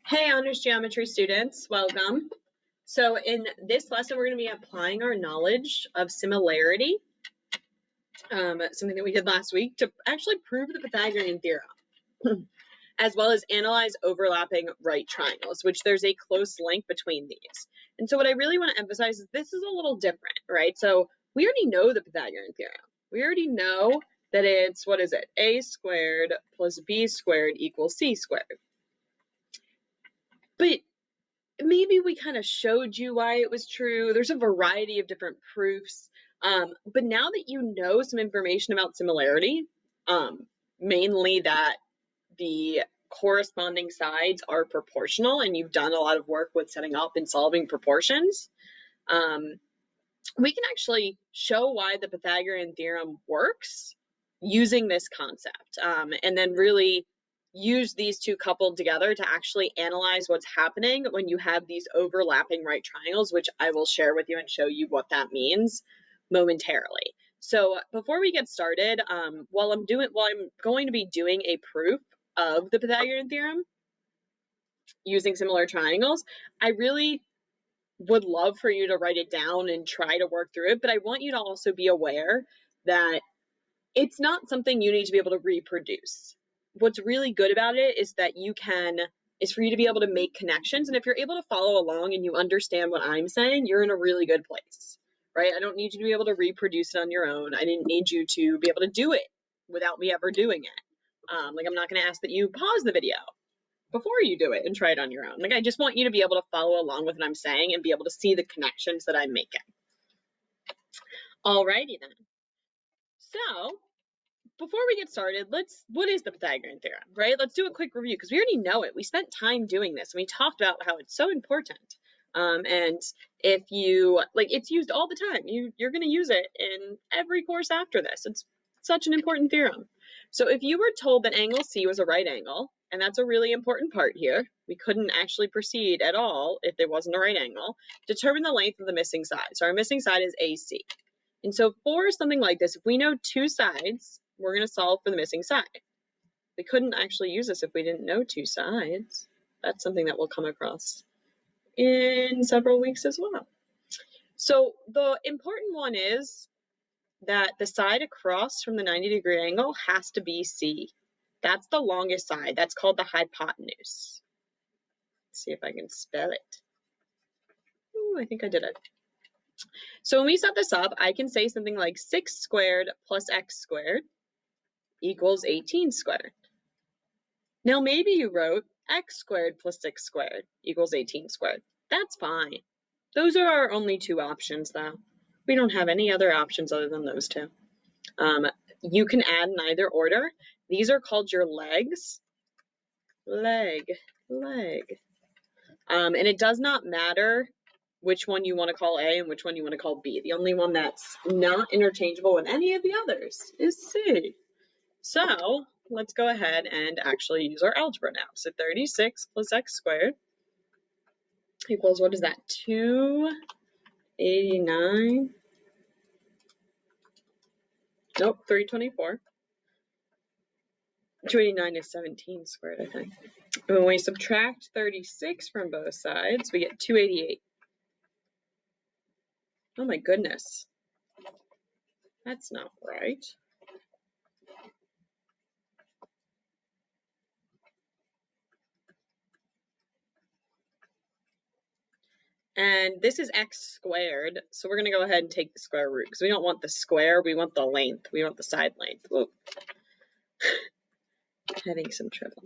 Hey, honors geometry students, welcome. So in this lesson, we're going to be applying our knowledge of similarity, something that we did last week, to actually prove the Pythagorean theorem, as well as analyze overlapping right triangles, which there's a close link between these. And so what I really want to emphasize is this is a little different, right? So we already know the Pythagorean theorem. We already know that it's, what is it? A squared plus B squared equals C squared. But maybe we kind of showed you why it was true. There's a variety of different proofs. But now that you know some information about similarity, mainly that the corresponding sides are proportional, and you've done a lot of work with setting up and solving proportions, we can actually show why the Pythagorean theorem works using this concept, and then really use these two coupled together to actually analyze what's happening when you have these overlapping right triangles, which I will share with you and show you what that means momentarily. So before we get started, while I'm going to be doing a proof of the Pythagorean theorem using similar triangles, I really would love for you to write it down and try to work through it, but I want you to also be aware that it's not something you need to be able to reproduce. What's really good about it is that is for you to be able to make connections, and if you're able to follow along and you understand what I'm saying, you're in a really good place, right? I don't need you to be able to reproduce it on your own. I didn't need you to be able to do it without me ever doing it. Like, I'm not going to ask that you pause the video before you do it and try it on your own. Like, I just want you to be able to follow along with what I'm saying and be able to see the connections that I'm making. Alrighty then. So before we get started, what is the Pythagorean theorem, right? Let's do a quick review because we already know it. We spent time doing this and we talked about how it's so important. And if you, like, it's used all the time. You're going to use it in every course after this. It's such an important theorem. So if you were told that angle C was a right angle, and that's a really important part here, we couldn't actually proceed at all if there wasn't a right angle, determine the length of the missing side. So our missing side is AC. And so for something like this, if we know two sides, we're going to solve for the missing side. We couldn't actually use this if we didn't know two sides. That's something that we'll come across in several weeks as well. So the important one is that the side across from the 90-degree angle has to be C. That's the longest side. That's called the hypotenuse. Let's see if I can spell it. Ooh, I think I did it. So when we set this up, I can say something like 6 squared plus x squared equals 18 squared. Now maybe you wrote x squared plus 6 squared equals 18 squared. That's fine. Those are our only two options though. We don't have any other options other than those two. You can add in either order. These are called your legs. Leg. And it does not matter which one you want to call A and which one you want to call B. The only one that's not interchangeable with any of the others is C. So let's go ahead and actually use our algebra now. So 36 plus x squared equals, what is that, 289? Nope, 324. 289 is 17 squared, I think. And when we subtract 36 from both sides, we get 288. Oh my goodness. That's not right. And this is x squared, so we're going to go ahead and take the square root because we don't want the square, we want the length, we want the side length. Whoa. Having some trouble.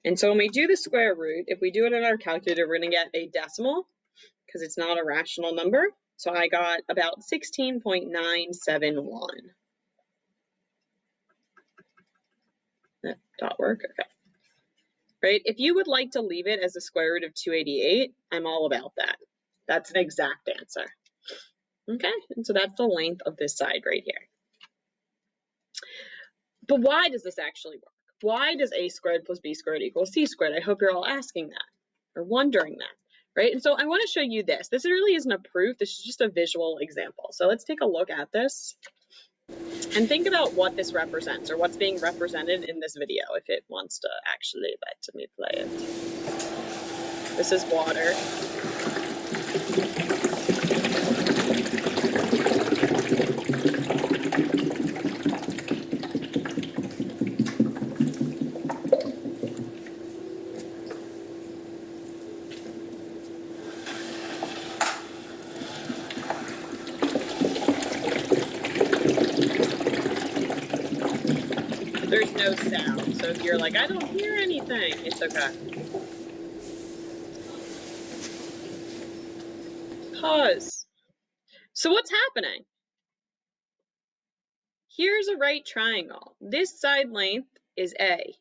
And so when we do the square root, if we do it in our calculator, we're going to get a decimal because it's not a rational number. So I got about 16.971. That dot work? Okay. Right? If you would like to leave it as the square root of 288, I'm all about that. That's an exact answer. Okay, and so that's the length of this side right here. But why does this actually work? Why does a squared plus b squared equal c squared? I hope you're all asking that or wondering that, right? And so I want to show you this. This really isn't a proof. This is just a visual example. So let's take a look at this and think about what this represents or what's being represented in this video if it wants to actually let me play it. This is water. There's no sound, so if you're like, I don't hear anything, it's okay. Pause. So what's happening? Here's a right triangle. This side length is A.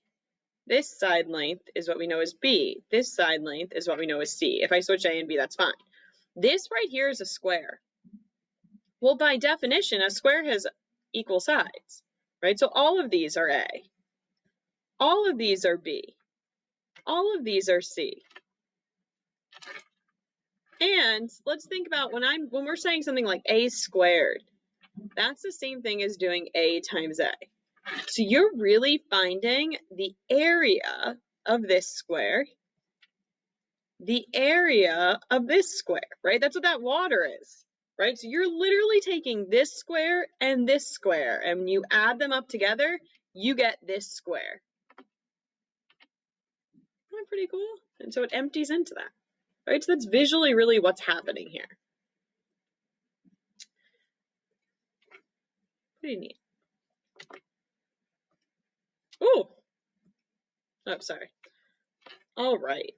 This side length is what we know as B. This side length is what we know as C. If I switch A and B, that's fine. This right here is a square. Well, by definition, a square has equal sides, right? So all of these are A. All of these are B. All of these are C. And let's think about when we're saying something like A squared, that's the same thing as doing A times A. So you're really finding the area of this square, the area of this square, right? That's what that water is, right? So you're literally taking this square, and when you add them up together, you get this square. Isn't that pretty cool? And so it empties into that, right? So that's visually really what's happening here. Pretty neat. Oh, sorry. All right.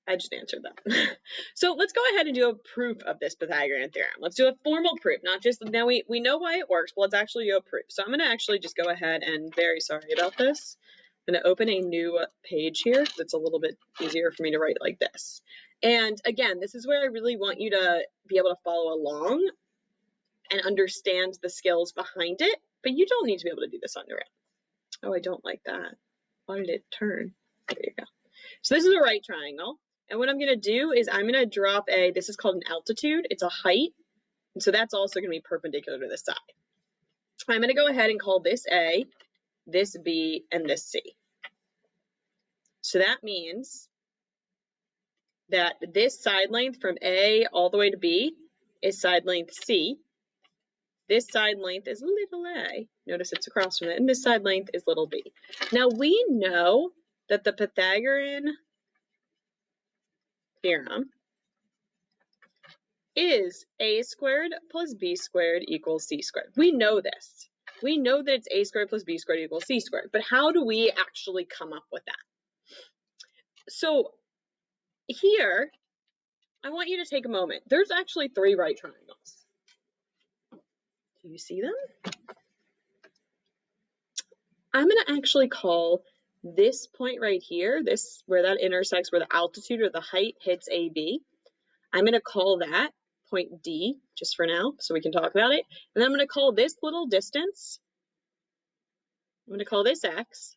I just answered that. So let's go ahead and do a proof of this Pythagorean theorem. Let's do a formal proof, not just, now we know why it works, but let's actually do a proof. So I'm going to actually just go ahead and, very sorry about this, I'm going to open a new page here that's a little bit easier for me to write like this. And again, this is where I really want you to be able to follow along and understand the skills behind it, but you don't need to be able to do this on your own. Oh, I don't like that. Why did it turn? There you go. So this is a right triangle. And what I'm going to do is I'm going to drop this is called an altitude. It's a height. And so that's also going to be perpendicular to this side. I'm going to go ahead and call this A, this B, and this C. So that means that this side length from A all the way to B is side length C. This side length is little a. Notice it's across from it. And this side length is little b. Now we know that the Pythagorean theorem is a squared plus b squared equals c squared. We know this. We know that it's a squared plus b squared equals c squared. But how do we actually come up with that? So here, I want you to take a moment. There's actually 3 right triangles. Do you see them? I'm going to actually call this point right here, this where that intersects, where the altitude or the height hits AB. I'm going to call that point D just for now so we can talk about it. And then I'm going to call this little distance, I'm going to call this X,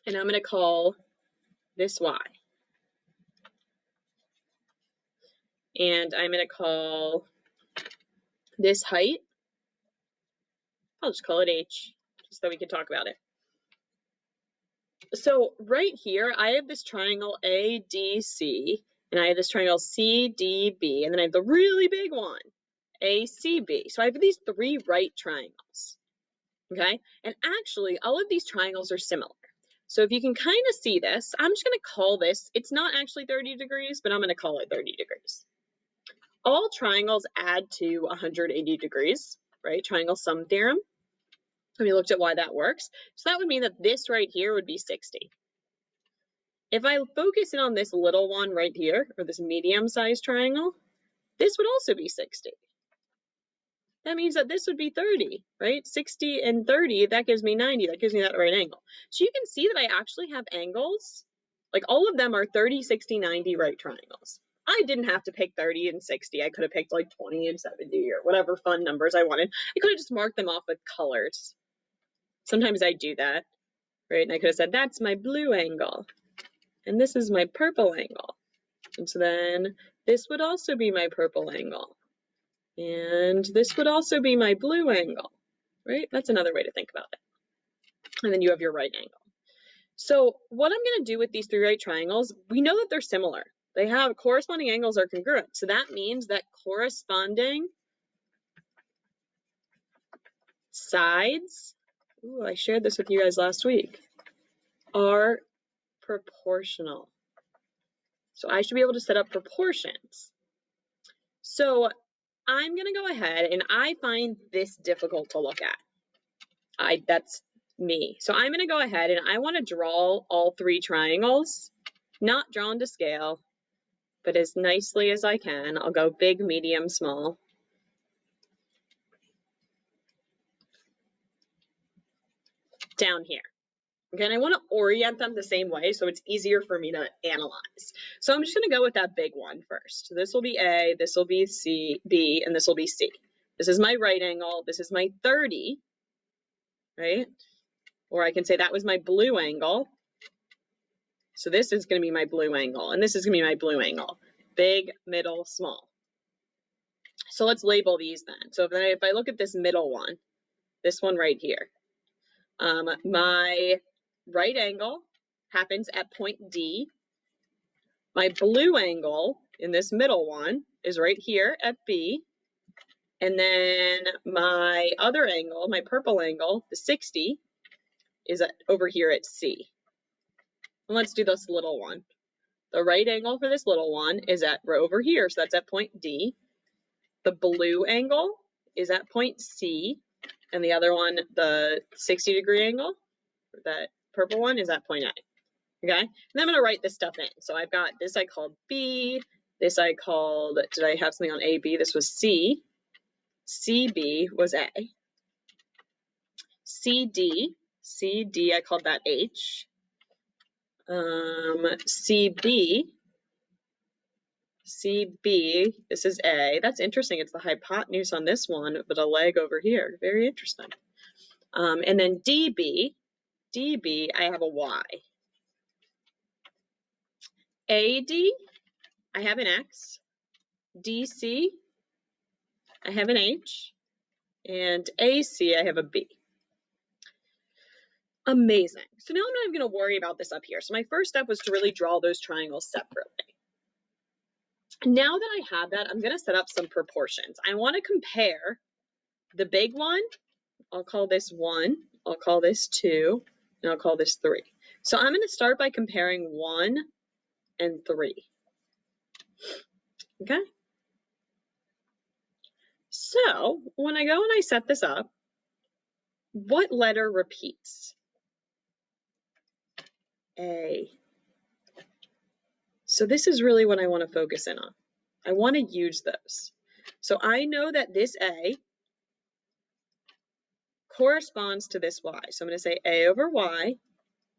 and I'm going to call this Y. And I'm going to call this height, I'll just call it H, just so we can talk about it. So right here, I have this triangle ADC, and I have this triangle CDB, and then I have the really big one, ACB. So I have these 3 right triangles, okay? And actually, all of these triangles are similar. So if you can kind of see this, I'm just going to call this, it's not actually 30 degrees, but I'm going to call it 30 degrees. All triangles add to 180 degrees, right? Triangle sum theorem. And we looked at why that works. So that would mean that this right here would be 60. If I focus in on this little one right here, or this medium-sized triangle, this would also be 60. That means that this would be 30, right? 60 and 30, that gives me 90. That gives me that right angle. So you can see that I actually have angles, like all of them are 30, 60, 90 right triangles. I didn't have to pick 30 and 60. I could have picked like 20 and 70 or whatever fun numbers I wanted. I could have just marked them off with colors. Sometimes I do that, right? And I could have said, that's my blue angle, and this is my purple angle. And so then this would also be my purple angle. And this would also be my blue angle, right? That's another way to think about it. And then you have your right angle. So what I'm going to do with these three right triangles, we know that they're similar. They have corresponding angles are congruent. So that means that corresponding sides, ooh, I shared this with you guys last week, are proportional. So I should be able to set up proportions. So I'm going to go ahead, and I find this difficult to look at. That's me. So I'm going to go ahead and I want to draw all three triangles, not drawn to scale, but as nicely as I can. I'll go big, medium, small. Down here. Okay, and I want to orient them the same way so it's easier for me to analyze. So I'm just going to go with that big one first. So this will be A, this will be C, B, and this will be C. This is my right angle. This is my 30, right? Or I can say that was my blue angle. So this is going to be my blue angle, and this is going to be my blue angle. Big, middle, small. So let's label these then. So if I look at this middle one, this one right here, my right angle happens at point D. My blue angle in this middle one is right here at B. And then my other angle, my purple angle, the 60, is over here at C. And let's do this little one. The right angle for this little one is over here, so that's at point D. The blue angle is at point C, and the other one, the 60-degree angle, that purple one, is at point A. Okay, and then I'm going to write this stuff in. So I've got this I called B, this I called, did I have something on AB? This was C, CB was A, CD I called that H, CB, this is A. That's interesting. It's the hypotenuse on this one, but a leg over here. Very interesting. And then DB, I have a Y. AD, I have an X. DC, I have an H. And AC, I have a B. Amazing. So now I'm not even going to worry about this up here. So my first step was to really draw those triangles separately. Now that I have that, I'm going to set up some proportions. I want to compare the big one. I'll call this 1, I'll call this 2, and I'll call this 3. So I'm going to start by comparing 1 and 3. Okay? So when I go and I set this up, what letter repeats? A. So this is really what I want to focus in on. I want to use those. So I know that this A corresponds to this Y. So I'm going to say A over Y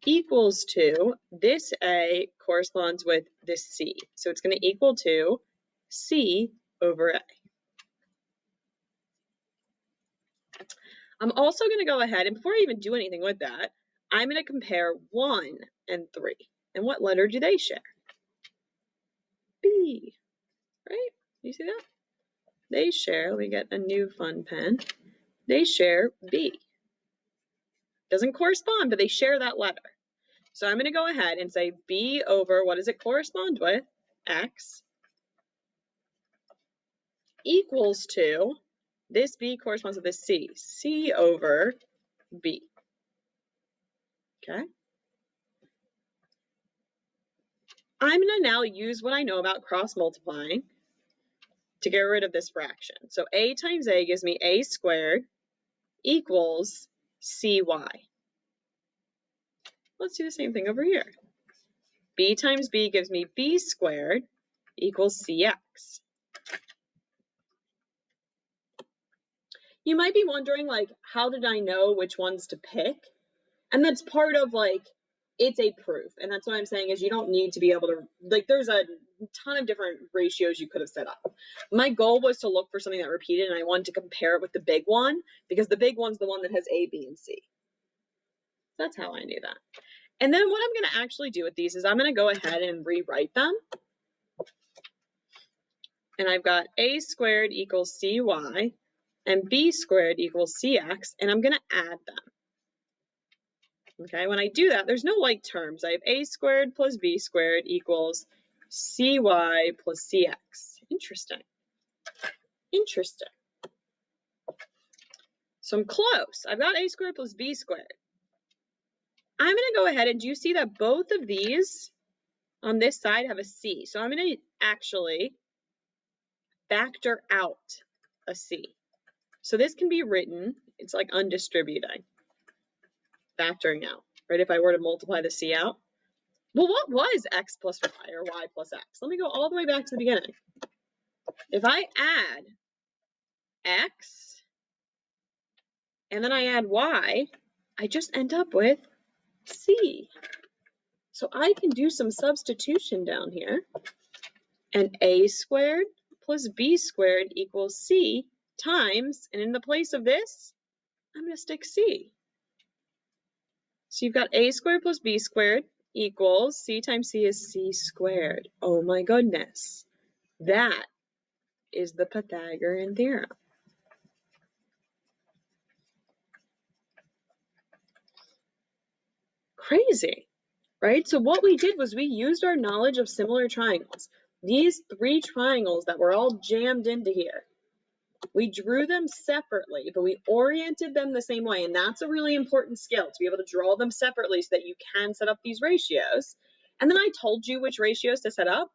equals to, this A corresponds with this C. So it's going to equal to C over A. I'm also going to go ahead, and before I even do anything with that, I'm going to compare 1 and 3. And what letter do they share? B, right? You see that? They share, let me get a new fun pen. They share B. Doesn't correspond, but they share that letter. So I'm going to go ahead and say B over, what does it correspond with? X equals to, this B corresponds with this C. C over B. Okay? I'm going to now use what I know about cross multiplying to get rid of this fraction. So A times A gives me A squared equals CY. Let's do the same thing over here. B times B gives me B squared equals CX. You might be wondering, like, how did I know which ones to pick? And that's part of, like, it's a proof. And that's what I'm saying is you don't need to be able to, like, there's a ton of different ratios you could have set up. My goal was to look for something that repeated, and I wanted to compare it with the big one because the big one's the one that has A, B, and C. That's how I knew that. And then what I'm going to actually do with these is I'm going to go ahead and rewrite them. And I've got A squared equals CY and B squared equals CX, and I'm going to add them. Okay, when I do that, there's no like terms. I have a squared plus b squared equals cy plus cx. Interesting. Interesting. So I'm close. I've got a squared plus b squared. I'm going to go ahead and do you see that both of these on this side have a c? So I'm going to actually factor out a c. So this can be written, it's like undistributing, factoring out, right? If I were to multiply the c out. Well, what was x plus y or y plus x? Let me go all the way back to the beginning. If I add x and then I add y, I just end up with c. So I can do some substitution down here. And a squared plus b squared equals c times, and in the place of this, I'm going to stick c. So you've got a squared plus b squared equals c times c is c squared. Oh my goodness. That is the Pythagorean theorem. Crazy, right? So what we did was we used our knowledge of similar triangles. These three triangles that were all jammed into here. We drew them separately, but we oriented them the same way. And that's a really important skill, to be able to draw them separately so that you can set up these ratios. And then I told you which ratios to set up,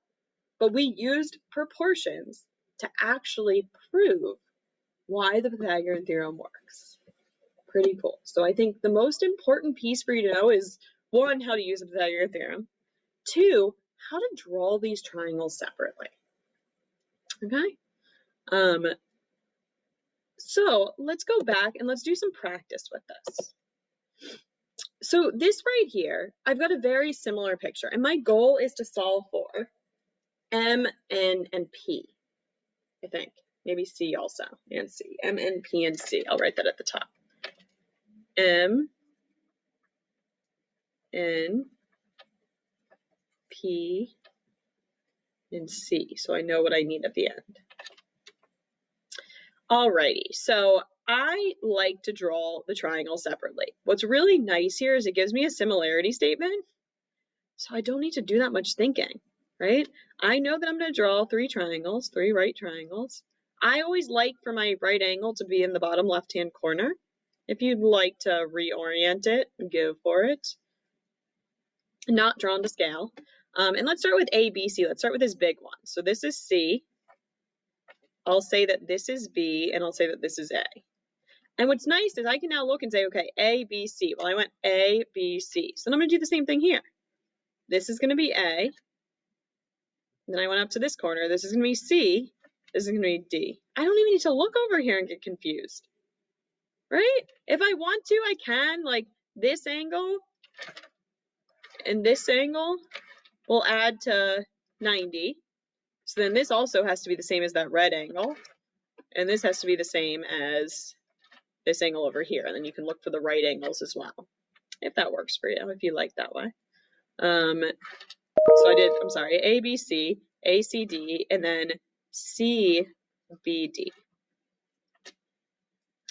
but we used proportions to actually prove why the Pythagorean theorem works. Pretty cool. So I think the most important piece for you to know is, one, how to use the Pythagorean theorem. Two, how to draw these triangles separately. Okay? So let's go back and let's do some practice with this. So this right here, I've got a very similar picture, and my goal is to solve for M, N, and P, I think. Maybe C also, and C. M, N, P, and C. I'll write that at the top. M, N, P, and C. So I know what I need at the end. Alrighty, so I like to draw the triangle separately. What's really nice here is it gives me a similarity statement, so I don't need to do that much thinking, right? I know that I'm going to draw three triangles, three right triangles. I always like for my right angle to be in the bottom left-hand corner. If you'd like to reorient it, go for it. Not drawn to scale. And let's start with A, B, C. Let's start with this big one. So this is C. I'll say that this is B, and I'll say that this is A. And what's nice is I can now look and say, okay, A, B, C. Well, I went A, B, C. So I'm going to do the same thing here. This is going to be A. Then I went up to this corner. This is going to be C. This is going to be D. I don't even need to look over here and get confused, right? If I want to, I can. Like this angle and this angle will add to 90. So then this also has to be the same as that red angle. And this has to be the same as this angle over here. And then you can look for the right angles as well, if that works for you, if you like that way. So I did, I'm sorry, A, B, C, A, C, D, and then C, B, D.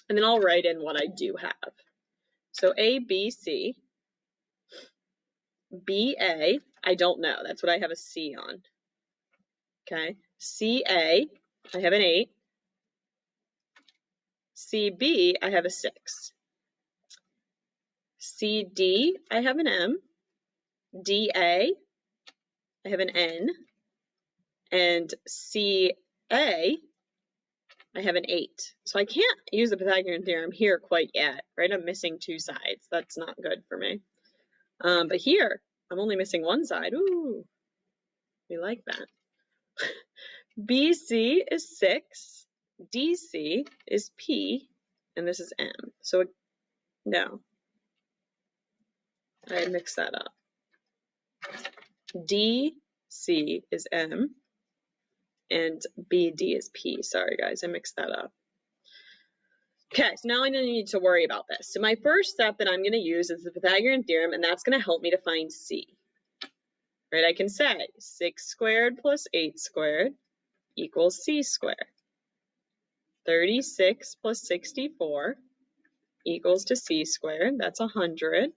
And then I'll write in what I do have. So A, B, C, B, A, I don't know. That's what I have a C on. Okay. C, A, I have an 8. C, B, I have a 6. C, D, I have an M. D, A, I have an N. And C, A, I have an 8. So I can't use the Pythagorean theorem here quite yet, right? I'm missing 2 sides. That's not good for me. But here, I'm only missing 1 side. Ooh, we like that. BC is 6, DC is P, and this is M. So no, I mixed that up. DC is M, and BD is P. Sorry guys, I mixed that up. Okay, so now I need to worry about this. So my first step that I'm going to use is the Pythagorean theorem, and that's going to help me to find C. Right, I can say 6 squared plus 8 squared equals C squared. 36 plus 64 equals to C squared. That's 100.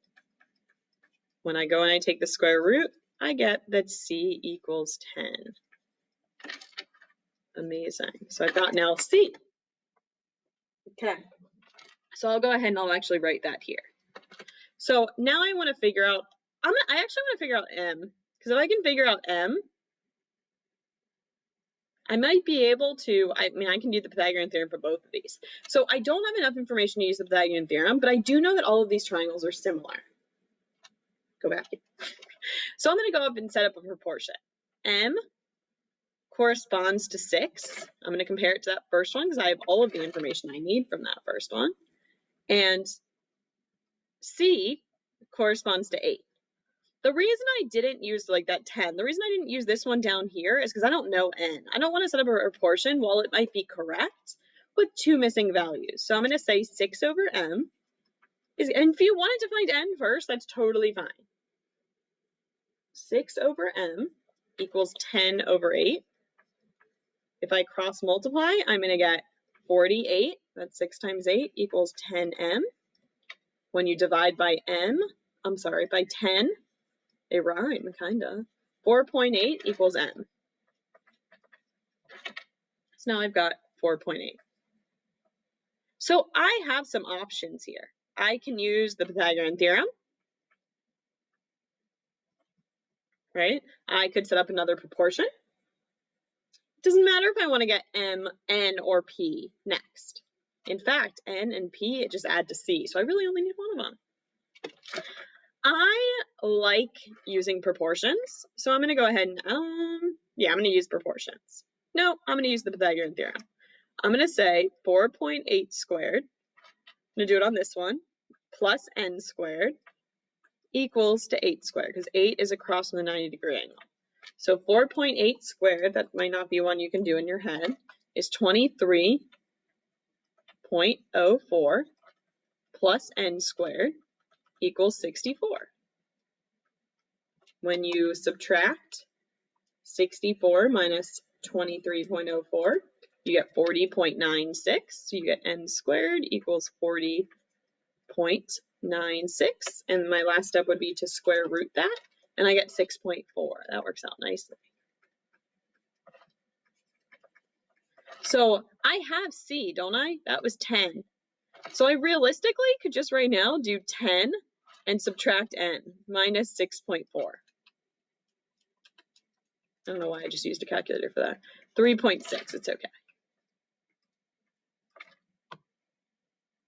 When I go and I take the square root, I get that C equals 10. Amazing. So I've got now C. Okay. So I'll go ahead and I'll actually write that here. So now I want to figure out, I actually want to figure out M, because if I can figure out M, I might be able to, I can do the Pythagorean theorem for both of these. So I don't have enough information to use the Pythagorean theorem, but I do know that all of these triangles are similar. Go back. So I'm going to go up and set up a proportion. M corresponds to 6. I'm going to compare it to that first one because I have all of the information I need from that first one. And C corresponds to 8. The reason I didn't use like that 10, the reason I didn't use this one down here is because I don't know n. I don't want to set up a proportion while it might be correct with 2 missing values. So I'm going to say 6 over m is, and if you wanted to find n first, that's totally fine. 6 over m equals 10 over 8. If I cross multiply, I'm going to get 48. That's 6 times 8 equals 10m. When you divide by by 10, they rhyme, kinda. 4.8 equals m. So now I've got 4.8. So I have some options here. I can use the Pythagorean theorem, right? I could set up another proportion. Doesn't matter if I want to get m, n, or p next. In fact, n and p just add to c, so I really only need one of them. I like using proportions, so I'm going to go ahead and, I'm going to use proportions. No, I'm going to use the Pythagorean theorem. I'm going to say 4.8 squared, I'm going to do it on this one, plus n squared equals to 8 squared, because 8 is across from the 90-degree angle. So 4.8 squared, that might not be one you can do in your head, is 23.04 plus n squared equals 64. When you subtract 64 minus 23.04, you get 40.96. So you get n squared equals 40.96. And my last step would be to square root that, and I get 6.4. That works out nicely. So I have C, don't I? That was 10. So I realistically could just right now do 10 and subtract n, minus 6.4. I don't know why I just used a calculator for that. 3.6, it's okay.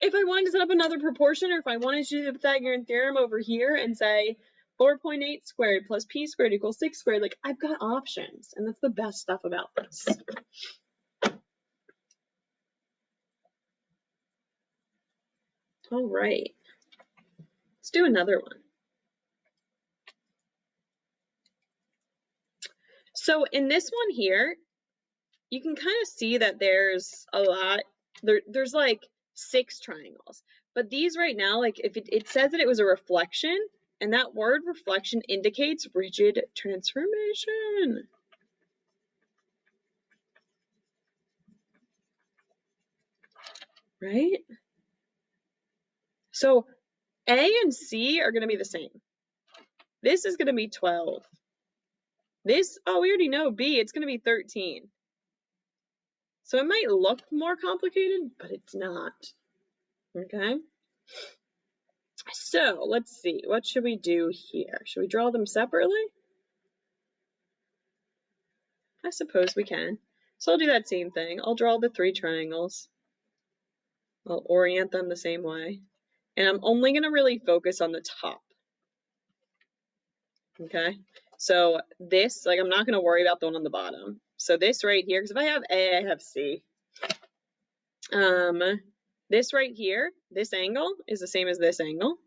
If I wanted to set up another proportion, or if I wanted to do the Pythagorean theorem over here and say 4.8 squared plus p squared equals 6 squared, like I've got options, and that's the best stuff about this. All right, let's do another one. So in this one here, you can kind of see that there's a lot, there's like 6 triangles, but these right now, like if it says that it was a reflection, and that word reflection indicates rigid transformation. Right? So A and C are going to be the same. This is going to be 12. This, oh, we already know B, it's going to be 13. So it might look more complicated, but it's not. Okay? So let's see, what should we do here? Should we draw them separately? I suppose we can. So I'll do that same thing. I'll draw the 3 triangles. I'll orient them the same way. And I'm only going to really focus on the top. Okay? So this, like, I'm not going to worry about the one on the bottom. So this right here, because if I have A, I have C. This right here, this angle is the same as this angle.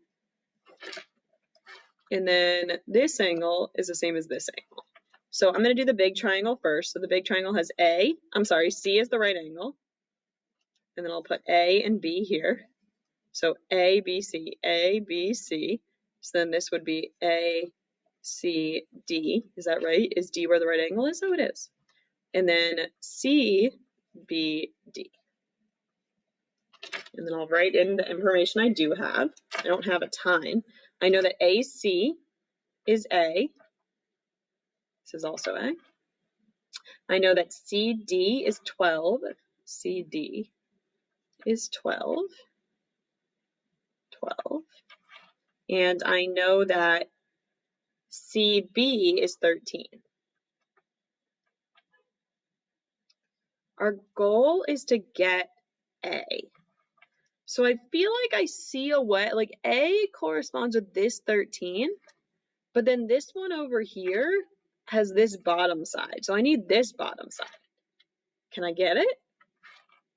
And then this angle is the same as this angle. So I'm going to do the big triangle first. So the big triangle has C is the right angle. And then I'll put A and B here. So A, B, C, A, B, C. So then this would be A, C, D. Is that right? Is D where the right angle is? Oh, it is. And then C, B, D. And then I'll write in the information I do have. I don't have a ton. I know that AC is A. This is also A. I know that CD is 12. CD is 12. 12. And I know that CB is 13. Our goal is to get A. So I feel like I see a way, like A corresponds with this 13, but then this one over here has this bottom side. So I need this bottom side. Can I get it?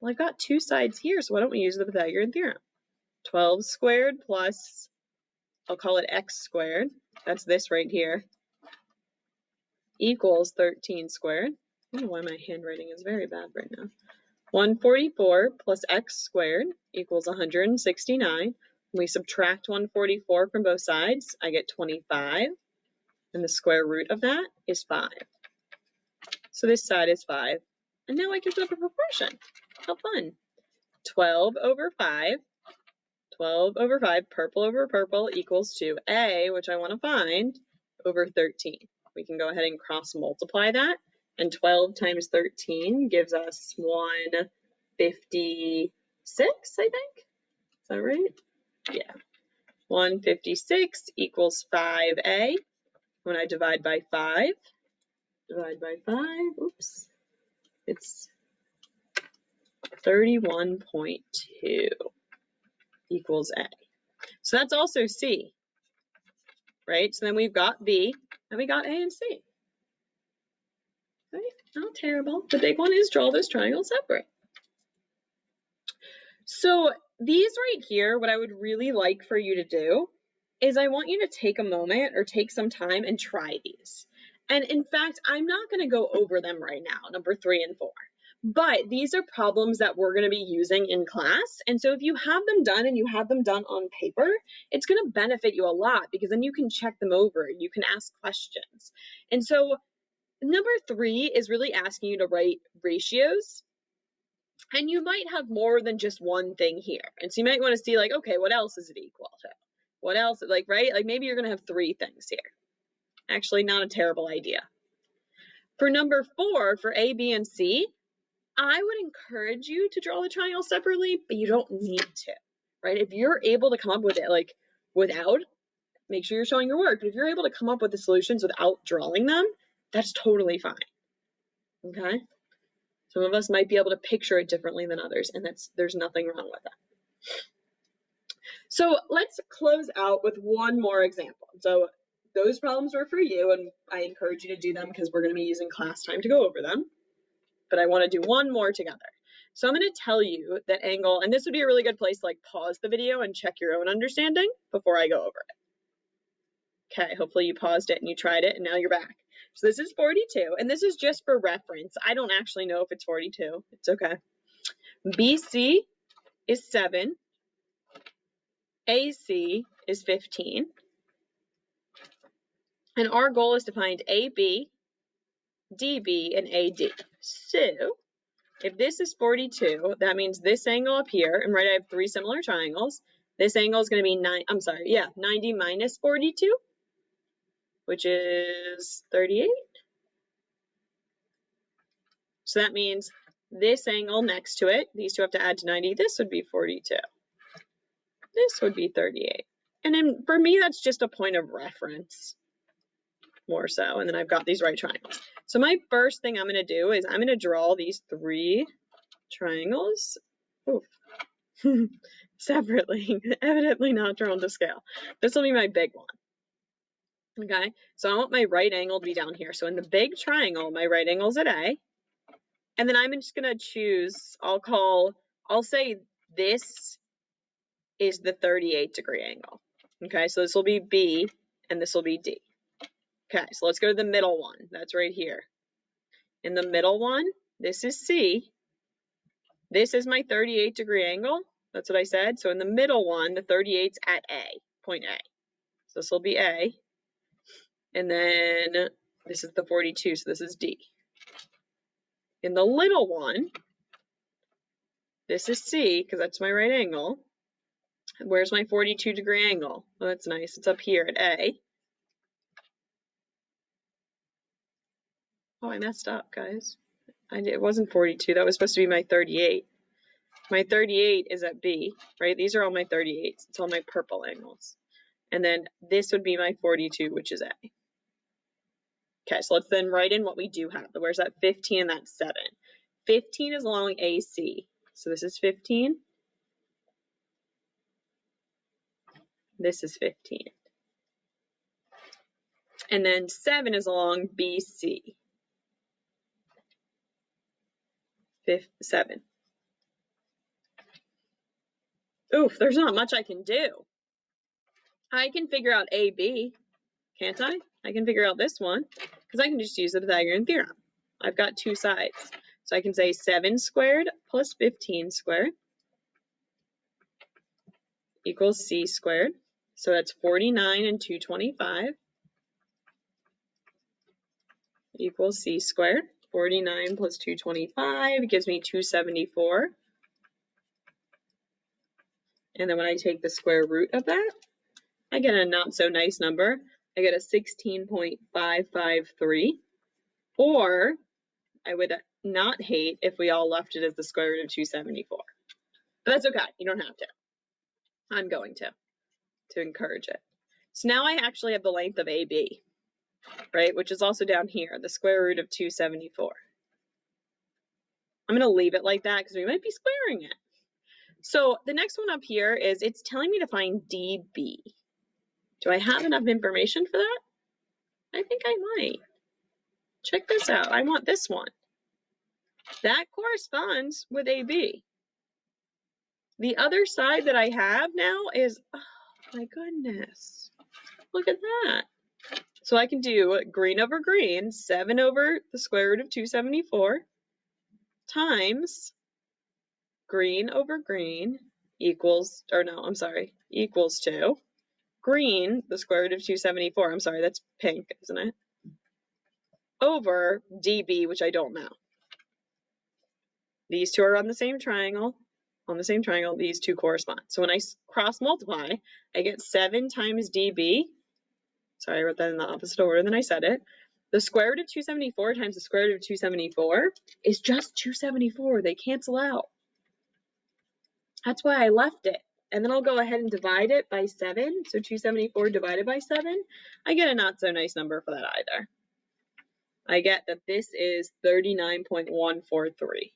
Well, I've got two sides here, so why don't we use the Pythagorean theorem? 12 squared plus, I'll call it x squared, that's this right here, equals 13 squared. I don't know why my handwriting is very bad right now. 144 plus x squared equals 169. We subtract 144 from both sides, I get 25, and the square root of that is 5. So this side is 5, and now I can put up a proportion. How fun. 12 over 5, 12 over 5, purple over purple equals to A, which I want to find, over 13. We can go ahead and cross multiply that, and 12 times 13 gives us 156, I think. Is that right? Yeah. 156 equals 5A. When I divide by 5, oops, it's 31.2 equals A. So that's also C, right? So then we've got B, and we got A and C. Right? Not terrible. The big one is draw those triangles separate. So these right here, what I would really like for you to do is I want you to take a moment or take some time and try these. And in fact, I'm not going to go over them right now, number 3 and 4. But these are problems that we're going to be using in class. And so if you have them done and you have them done on paper, it's going to benefit you a lot because then you can check them over. You can ask questions. And so number 3 is really asking you to write ratios. And you might have more than just one thing here. And so you might want to see like, okay, what else is it equal to? What else, like, right? Like maybe you're going to have 3 things here. Actually, not a terrible idea. For number 4, for A, B, and C, I would encourage you to draw the triangle separately, but you don't need to, right? If you're able to come up with it like without, make sure you're showing your work. But if you're able to come up with the solutions without drawing them, that's totally fine, okay? Some of us might be able to picture it differently than others, and there's nothing wrong with that. So let's close out with one more example. So those problems were for you, and I encourage you to do them because we're going to be using class time to go over them. But I want to do one more together. So I'm going to tell you that angle, and this would be a really good place to like pause the video and check your own understanding before I go over it. Okay, hopefully you paused it and you tried it and now you're back. So this is 42, and this is just for reference. I don't actually know if it's 42. It's okay. BC is 7. AC is 15. And our goal is to find AB, DB, and AD. So if this is 42, that means this angle up here, and right, I have 3 similar triangles. This angle is going to be 90 minus 42, which is 38. So that means this angle next to it, these two have to add to 90, this would be 42. This would be 38. And then for me, that's just a point of reference more so. And then I've got these right triangles. So my first thing I'm going to do is I'm going to draw these 3 triangles. Separately, evidently not drawn to scale. This will be my big one. Okay, so I want my right angle to be down here. So in the big triangle, my right angle is at A. And then I'm just going to choose, I'll say this is the 38-degree angle. Okay, so this will be B and this will be D. Okay, so let's go to the middle one. That's right here. In the middle one, this is C. This is my 38-degree angle. That's what I said. So in the middle one, the 38's at A, point A. So this will be A. And then this is the 42, so this is D. In the little one, this is C, because that's my right angle. Where's my 42-degree angle? Oh, that's nice. It's up here at A. Oh, I messed up, guys. It wasn't 42. That was supposed to be my 38. My 38 is at B, right? These are all my 38s. It's all my purple angles. And then this would be my 42, which is A. Okay, so let's then write in what we do have. Where's that 15 and that's 7? 15 is along AC. So this is 15. This is 15. And then 7 is along BC. 7. Oof, there's not much I can do. I can figure out AB, can't I? I can figure out this one because I can just use the Pythagorean theorem. I've got two sides. So I can say 7 squared plus 15 squared equals C squared. So that's 49 and 225 equals C squared. 49 plus 225 gives me 274. And then when I take the square root of that, I get a not so nice number. I get a 16.553. Or I would not hate if we all left it as the square root of 274. But that's okay. You don't have to. I'm going to encourage it. So now I actually have the length of AB, right, which is also down here, the square root of 274. I'm going to leave it like that because we might be squaring it. So the next one up here is it's telling me to find DB. Do I have enough information for that? I think I might. Check this out. I want this one. That corresponds with AB. The other side that I have now is, oh my goodness, look at that. So I can do green over green, 7 over the square root of 274 times green over green equals, or no, I'm sorry, equals to green, the square root of 274, I'm sorry, that's pink, isn't it? Over dB, which I don't know. These two are on the same triangle. On the same triangle, these two correspond. So when I cross multiply, I get 7 times dB. Sorry, I wrote that in the opposite order than I said it. The square root of 274 times the square root of 274 is just 274. They cancel out. That's why I left it. And then I'll go ahead and divide it by 7. So 274 divided by 7. I get a not so nice number for that either. I get that this is 39.143.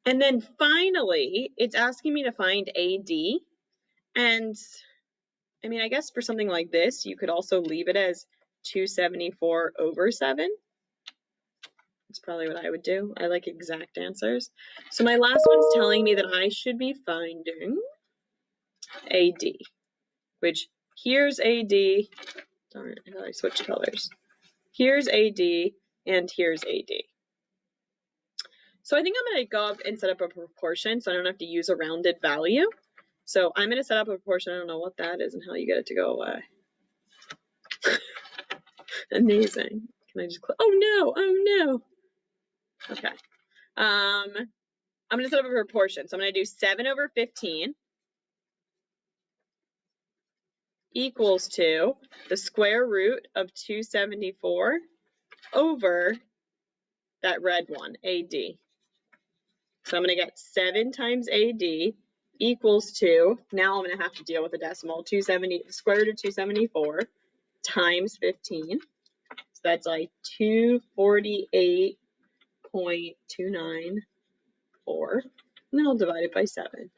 And then finally, it's asking me to find AD. And I mean, I guess for something like this, you could also leave it as 274 over 7. That's probably what I would do. I like exact answers. So my last one's telling me that I should be finding AD, which here's AD. Darn, I thought I switched colors. Here's AD and here's AD. So I think I'm going to go up and set up a proportion so I don't have to use a rounded value. So I'm going to set up a proportion. I don't know what that is and how you get it to go away. Amazing. Can I just click? Oh no, oh no. Okay. I'm going to set up a proportion. So I'm going to do 7 over 15 equals to the square root of 274 over that red one, AD. So I'm going to get 7 times AD equals to, now I'm going to have to deal with the decimal, 270, the square root of 274 times 15. So that's like 248.294. And then I'll divide it by 7.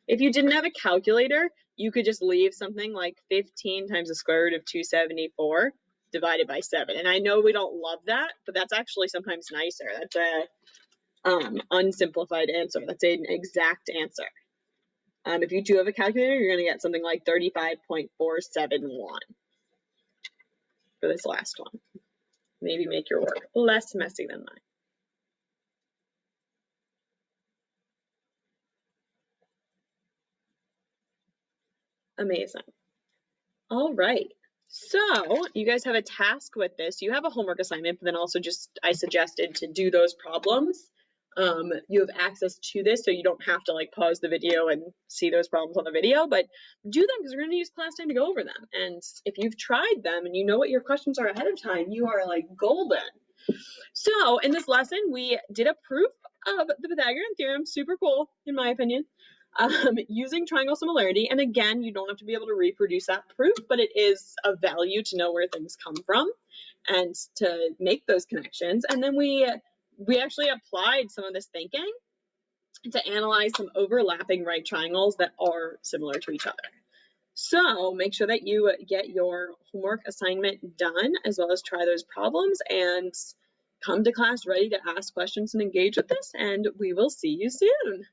If you didn't have a calculator, you could just leave something like 15 times the square root of 274 divided by 7. And I know we don't love that, but that's actually sometimes nicer. That's a unsimplified answer. That's an exact answer. If you do have a calculator, you're going to get something like 35.471 for this last one. Maybe make your work less messy than mine. Amazing. All right. So you guys have a task with this. You have a homework assignment, but then also just I suggested to do those problems you have access to this, so you don't have to like pause the video and see those problems on the video, but do them because we're going to use class time to go over them. And if you've tried them and you know what your questions are ahead of time, you are like golden. So in this lesson, we did a proof of the Pythagorean theorem, super cool in my opinion, using triangle similarity. And again, you don't have to be able to reproduce that proof, but it is of value to know where things come from and to make those connections. And then we actually applied some of this thinking to analyze some overlapping right triangles that are similar to each other. So make sure that you get your homework assignment done, as well as try those problems, and come to class ready to ask questions and engage with this, and we will see you soon.